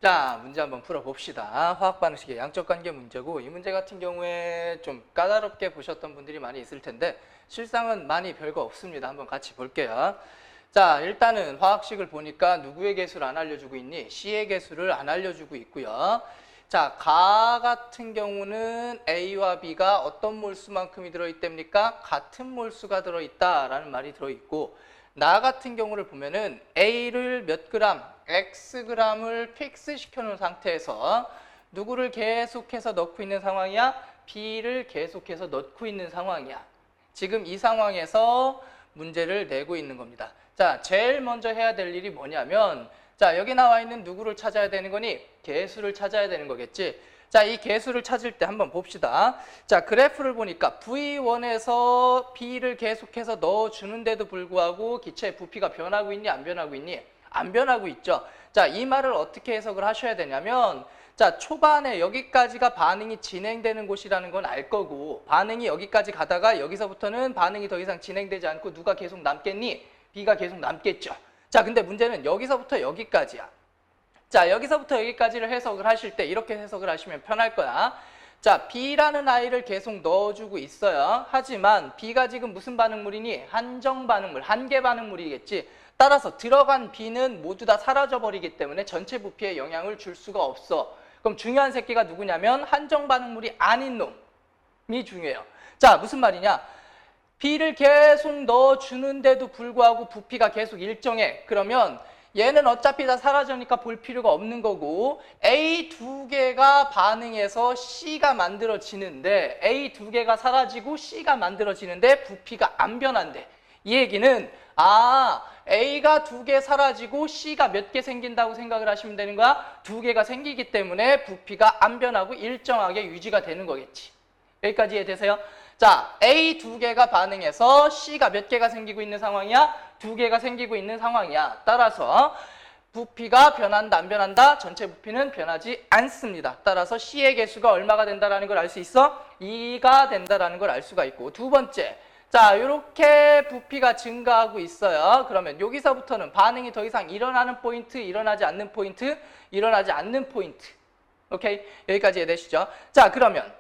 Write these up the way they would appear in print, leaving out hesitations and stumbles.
자, 문제 한번 풀어봅시다. 화학 반응식의 양적 관계 문제고, 이 문제 같은 경우에 좀 까다롭게 보셨던 분들이 많이 있을 텐데 실상은 많이 별거 없습니다. 한번 같이 볼게요. 자, 일단은 화학식을 보니까 누구의 개수를 안 알려주고 있니? C의 개수를 안 알려주고 있고요. 자, 가 같은 경우는 A와 B가 어떤 몰수만큼이 들어있답니까? 같은 몰수가 들어있다라는 말이 들어있고, 나 같은 경우를 보면은 A를 몇 그램, X g을 픽스 시켜놓은 상태에서 누구를 계속해서 넣고 있는 상황이야? B를 계속해서 넣고 있는 상황이야. 지금 이 상황에서 문제를 내고 있는 겁니다. 자, 제일 먼저 해야 될 일이 뭐냐면, 자, 여기 나와 있는 누구를 찾아야 되는 거니? 개수를 찾아야 되는 거겠지. 자, 이 개수를 찾을 때 한번 봅시다. 자, 그래프를 보니까 V1에서 B를 계속해서 넣어주는데도 불구하고 기체의 부피가 변하고 있니? 안 변하고 있니? 안 변하고 있죠. 자, 이 말을 어떻게 해석을 하셔야 되냐면, 자, 초반에 여기까지가 반응이 진행되는 곳이라는 건 알 거고, 반응이 여기까지 가다가 여기서부터는 반응이 더 이상 진행되지 않고 누가 계속 남겠니? B가 계속 남겠죠. 자, 근데 문제는 여기서부터 여기까지야. 자, 여기서부터 여기까지를 해석을 하실 때 이렇게 해석을 하시면 편할 거야. 자, B라는 아이를 계속 넣어주고 있어요. 하지만 B가 지금 무슨 반응물이니? 한정 반응물, 한계 반응물이겠지. 따라서 들어간 B는 모두 다 사라져버리기 때문에 전체 부피에 영향을 줄 수가 없어. 그럼 중요한 새끼가 누구냐면 한정 반응물이 아닌 놈이 중요해요. 자, 무슨 말이냐? B를 계속 넣어주는데도 불구하고 부피가 계속 일정해. 그러면 얘는 어차피 다 사라지니까 볼 필요가 없는 거고, A 두 개가 반응해서 C가 만들어지는데, A 두 개가 사라지고 C가 만들어지는데 부피가 안 변한대. 이 얘기는 A가 두 개 사라지고 C가 몇 개 생긴다고 생각을 하시면 되는 거야. 두 개가 생기기 때문에 부피가 안 변하고 일정하게 유지가 되는 거겠지. 여기까지 이해되세요? 자, A 두 개가 반응해서 C가 몇 개가 생기고 있는 상황이야? 두 개가 생기고 있는 상황이야. 따라서 부피가 변한다, 안 변한다? 전체 부피는 변하지 않습니다. 따라서 C의 개수가 얼마가 된다라는 걸 알 수 있어? 2가 된다라는 걸 알 수가 있고, 두 번째, 자, 이렇게 부피가 증가하고 있어요. 그러면 여기서부터는 반응이 더 이상 일어나는 포인트, 일어나지 않는 포인트, 일어나지 않는 포인트. 오케이? 여기까지 이해되시죠? 자, 그러면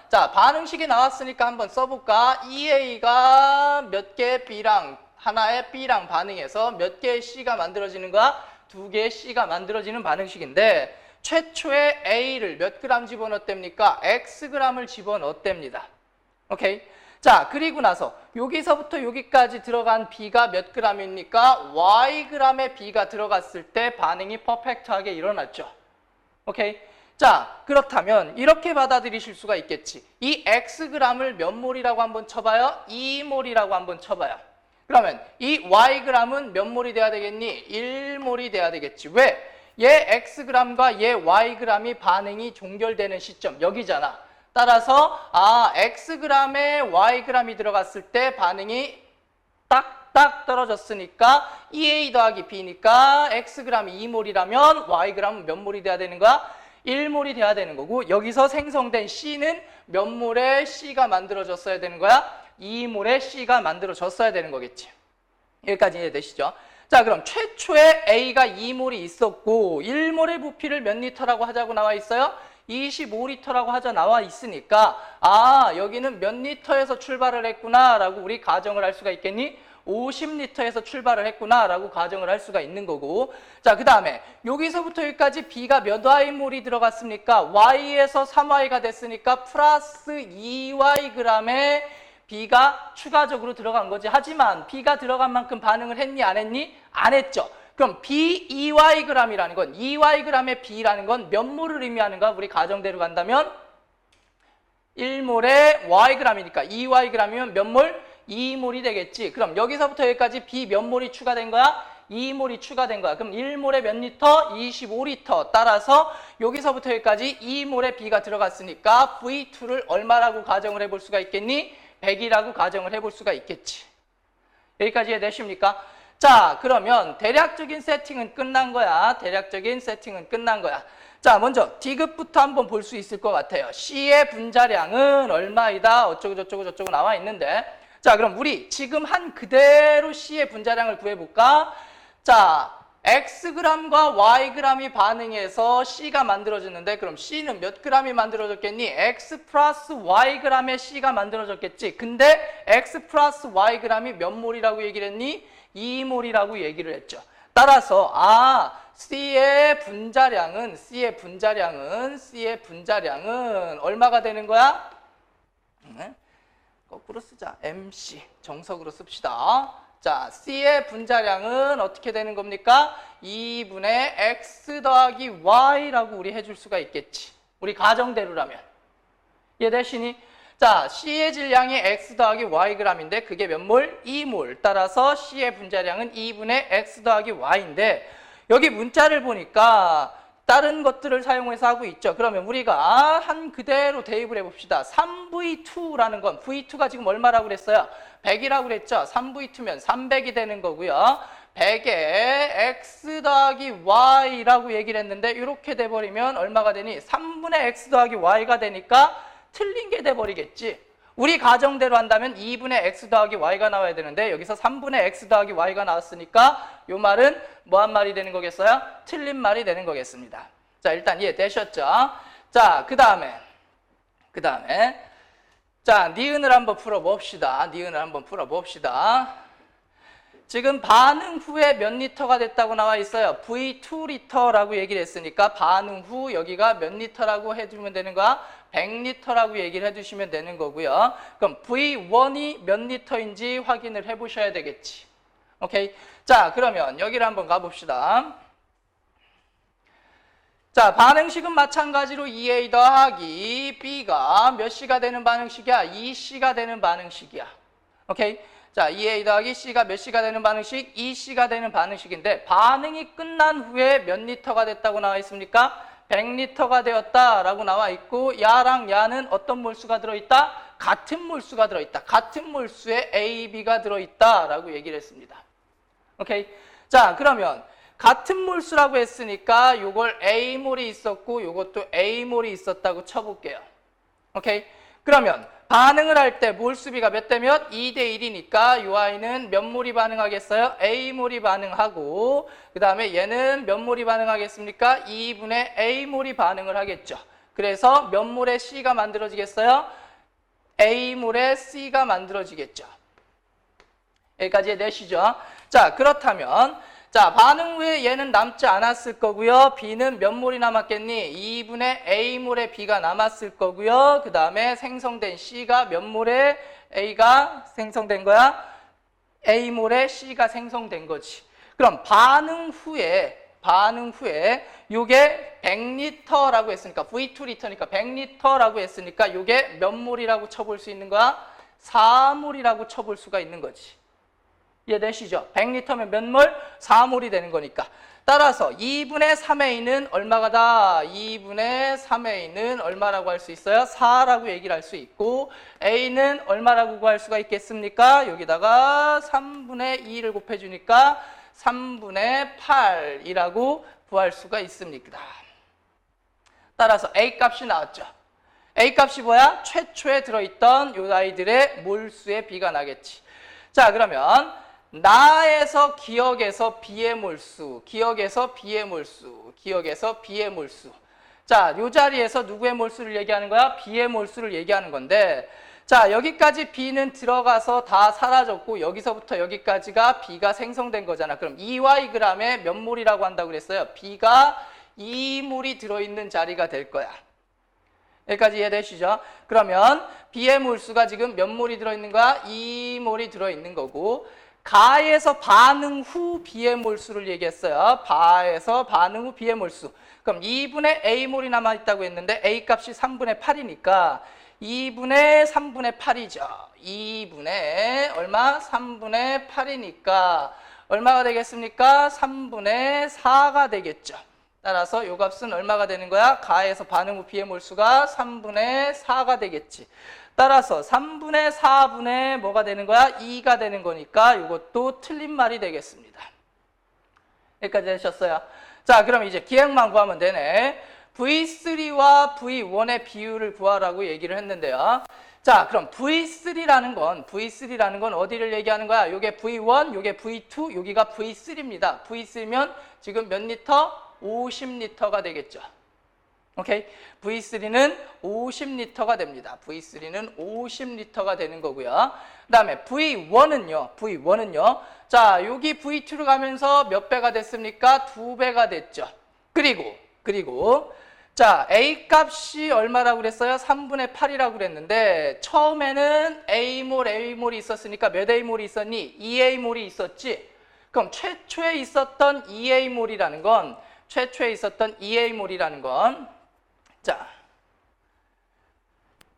자, 반응식이 나왔으니까 한번 써볼까? EA가 몇 개의 B랑 하나의 B랑 반응해서 몇 개의 C가 만들어지는 거야? 두 개의 C가 만들어지는 반응식인데, 최초에 A를 몇 그램 집어넣었답니까? X g을 집어넣었답니다. 오케이? 자, 그리고 나서 여기서부터 여기까지 들어간 B가 몇 g입니까? Y g의 B가 들어갔을 때 반응이 퍼펙트하게 일어났죠. 오케이? 자, 그렇다면 이렇게 받아들이실 수가 있겠지. 이 Xg을 몇 몰이라고 한번 쳐봐요? 2몰이라고 한번 쳐봐요. 그러면 이 Yg은 몇 몰이 돼야 되겠니? 1몰이 돼야 되겠지. 왜? 얘 Xg과 얘 Yg이 반응이 종결되는 시점 여기잖아. 따라서 Xg에 Yg이 들어갔을 때 반응이 딱딱 떨어졌으니까 EA 더하기 B니까 Xg이 2몰이라면 Yg은 몇 몰이 돼야 되는 거야? 1몰이 돼야 되는 거고, 여기서 생성된 C는 몇 몰에 C가 만들어졌어야 되는 거야? 2몰에 C가 만들어졌어야 되는 거겠지. 여기까지 이해되시죠? 자, 그럼 최초에 A가 2몰이 있었고 1몰의 부피를 몇 리터라고 하자고 나와 있어요? 25리터라고 하자 나와 있으니까 여기는 몇 리터에서 출발을 했구나 라고 우리 가정을 할 수가 있겠니? 50리터에서 출발을 했구나 라고 가정을 할 수가 있는 거고, 자, 그 다음에 여기서부터 여기까지 B가 몇 Y몰이 들어갔습니까? Y에서 3Y가 됐으니까 플러스 2Y g의 B가 추가적으로 들어간 거지. 하지만 B가 들어간 만큼 반응을 했니 안 했니? 안 했죠. 그럼 B 2Y g이라는 건 2Y g의 B라는 건 몇 몰을 의미하는가? 우리 가정대로 간다면 1몰에 Y g이니까 2Y g이면 몇 몰? 2몰이 되겠지. 그럼 여기서부터 여기까지 B 몇 몰이 추가된 거야? 2몰이 추가된 거야. 그럼 1몰에 몇 리터? 25리터. 따라서 여기서부터 여기까지 2몰에 B가 들어갔으니까 V2를 얼마라고 가정을 해볼 수가 있겠니? 100이라고 가정을 해볼 수가 있겠지. 여기까지 이해되십니까? 자, 그러면 대략적인 세팅은 끝난 거야. 대략적인 세팅은 끝난 거야. 자, 먼저 D급부터 한번 볼 수 있을 것 같아요. C의 분자량은 얼마이다? 어쩌고 저쩌고 저쩌고 나와 있는데, 자, 그럼 우리 지금 한 그대로 C의 분자량을 구해볼까? 자, Xg과 Yg이 반응해서 C가 만들어졌는데 그럼 C는 몇 g이 만들어졌겠니? X 플러스 Yg의 C가 만들어졌겠지. 근데 X 플러스 Yg이 몇 몰이라고 얘기를 했니? 2몰이라고 얘기를 했죠. 따라서 C의 분자량은 얼마가 되는 거야? 거꾸로 쓰자. MC 정석으로 씁시다. 자, C의 분자량은 어떻게 되는 겁니까? 2분의 X 더하기 Y라고 우리 해줄 수가 있겠지. 우리 가정대로라면. 이해되시니? 자, C의 질량이 X 더하기 Yg인데 그게 몇 몰? 2몰. 따라서 C의 분자량은 2분의 X 더하기 Y인데 여기 문자를 보니까 다른 것들을 사용해서 하고 있죠. 그러면 우리가 한 그대로 대입을 해봅시다. 3V2라는 건 V2가 지금 얼마라고 그랬어요? 100이라고 그랬죠. 3V2면 300이 되는 거고요. 100에 X 더하기 Y라고 얘기를 했는데 이렇게 돼버리면 얼마가 되니? 3분의 X 더하기 Y가 되니까 틀린 게 돼버리겠지. 우리 가정대로 한다면 2분의 X 더하기 Y가 나와야 되는데 여기서 3분의 X 더하기 Y가 나왔으니까 이 말은 뭐한 말이 되는 거겠어요? 틀린 말이 되는 거겠습니다. 자, 일단 이해되셨죠? 자, 그 다음에 자, 니은을 한번 풀어봅시다. 지금 반응 후에 몇 리터가 됐다고 나와 있어요? V2리터라고 얘기를 했으니까 반응 후 여기가 몇 리터라고 해주면 되는 거야? 100리터라고 얘기를 해주시면 되는 거고요. 그럼 V1이 몇 리터인지 확인을 해보셔야 되겠지. 오케이? 자, 그러면 여기를 한번 가봅시다. 자, 반응식은 마찬가지로 2A 더하기 B가 몇 C가 되는 반응식이야? 2C가 되는 반응식이야. 오케이? 자, 2A 더하기 C가 몇 C가 되는 반응식? 2C가 되는 반응식인데 반응이 끝난 후에 몇 리터가 됐다고 나와 있습니까? 100리터가 되었다라고 나와 있고 야랑 야는 어떤 몰수가 들어있다? 같은 몰수가 들어있다. 같은 몰수에 A, B가 들어있다라고 얘기를 했습니다. 오케이? 자, 그러면 같은 몰수라고 했으니까 요걸 A몰이 있었고 요것도 A몰이 있었다고 쳐볼게요. 오케이? 그러면 반응을 할 때 몰수비가 몇 대 몇? 2대 1이니까 요 아이는 몇 몰이 반응하겠어요? A몰이 반응하고 그 다음에 얘는 몇 몰이 반응하겠습니까? 2분의 A몰이 반응을 하겠죠. 그래서 몇 몰의 C가 만들어지겠어요? A몰의 C가 만들어지겠죠. 여기까지 해내시죠. 자, 그렇다면 자, 반응 후에 얘는 남지 않았을 거고요. B는 몇 몰이 남았겠니? 2분의 A몰의 B가 남았을 거고요. 그 다음에 생성된 C가 몇 몰의 A가 생성된 거야? A몰의 C가 생성된 거지. 그럼 반응 후에 요게 100리터라고 했으니까 V2리터니까 100리터라고 했으니까 요게 몇 몰이라고 쳐볼 수 있는 거야? 4몰이라고 쳐볼 수가 있는 거지. 이해되시죠? 100리터면 몇 몰? 4몰이 되는 거니까. 따라서 2분의 3A는 얼마가 다? 2분의 3A는 얼마라고 할 수 있어요? 4라고 얘기를 할 수 있고 A는 얼마라고 구할 수가 있겠습니까? 여기다가 3분의 2를 곱해주니까 3분의 8이라고 구할 수가 있습니다. 따라서 A 값이 나왔죠. A 값이 뭐야? 최초에 들어있던 요 아이들의 몰수의 비가 나겠지. 자, 그러면 나에서 기억에서 B의 몰수, 기억에서 B의 몰수. 자, 요 자리에서 누구의 몰수를 얘기하는 거야? B의 몰수를 얘기하는 건데 자, 여기까지 B는 들어가서 다 사라졌고 여기서부터 여기까지가 B가 생성된 거잖아. 그럼 2Yg에 몇 몰이라고 한다고 그랬어요? B가 2몰이 들어있는 자리가 될 거야. 여기까지 이해되시죠? 그러면 B의 몰수가 지금 몇 몰이 들어있는 거야? 2몰이 들어있는 거고 가에서 반응 후 B의 몰수를 얘기했어요. 바에서 반응 후 B의 몰수. 그럼 2분의 A몰이 남아있다고 했는데 A 값이 3분의 8이니까 2분의 3분의 8이죠. 2분의 얼마? 3분의 8이니까 얼마가 되겠습니까? 3분의 4가 되겠죠. 따라서 요 값은 얼마가 되는 거야? 가에서 반응 후 B의 몰수가 3분의 4가 되겠지. 따라서 3분의 4분의 뭐가 되는 거야? 2가 되는 거니까 이것도 틀린 말이 되겠습니다. 여기까지 되셨어요? 자, 그럼 이제 기행만 구하면 되네. V3와 V1의 비율을 구하라고 얘기를 했는데요. 자, 그럼 V3라는 건 어디를 얘기하는 거야? 요게 V1, 요게 V2, 여기가 V3입니다. V3면 지금 몇 리터? 50리터가 되겠죠. 오케이? V3는 50리터가 됩니다. V3는 50리터가 되는 거고요. 그 다음에 V1은요. 자, 여기 V2로 가면서 몇 배가 됐습니까? 2배가 됐죠. 그리고 자, A 값이 얼마라고 그랬어요? 3분의 8이라고 그랬는데 처음에는 A몰이 있었으니까 몇 A몰이 있었니? 2A몰이 있었지? 그럼 최초에 있었던 2A몰이라는 건 자,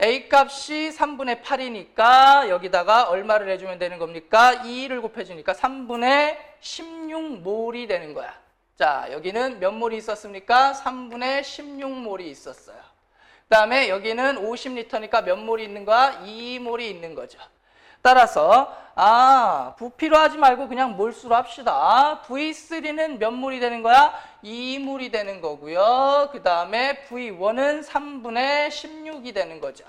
A 값이 3분의 8이니까 여기다가 얼마를 해주면 되는 겁니까? 2를 곱해주니까 3분의 16몰이 되는 거야. 자, 여기는 몇 몰이 있었습니까? 3분의 16몰이 있었어요. 그 다음에 여기는 50리터니까 몇 몰이 있는 거야? 2몰이 있는 거죠. 따라서 부피로 하지 말고 그냥 몰수로 합시다. V3는 몇 몰이 되는 거야? 2몰이 되는 거고요. 그 다음에 V1은 3분의 16이 되는 거죠.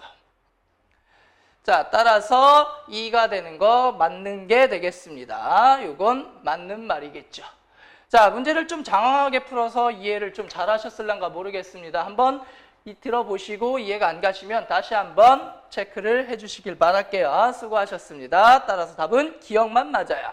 자, 따라서 2가 되는 거 맞는 게 되겠습니다. 이건 맞는 말이겠죠. 자, 문제를 좀 장황하게 풀어서 이해를 좀 잘 하셨을란가 모르겠습니다. 한번 들어보시고 이해가 안 가시면 다시 한번 체크를 해주시길 바랄게요. 수고하셨습니다. 따라서 답은 기억만 맞아요.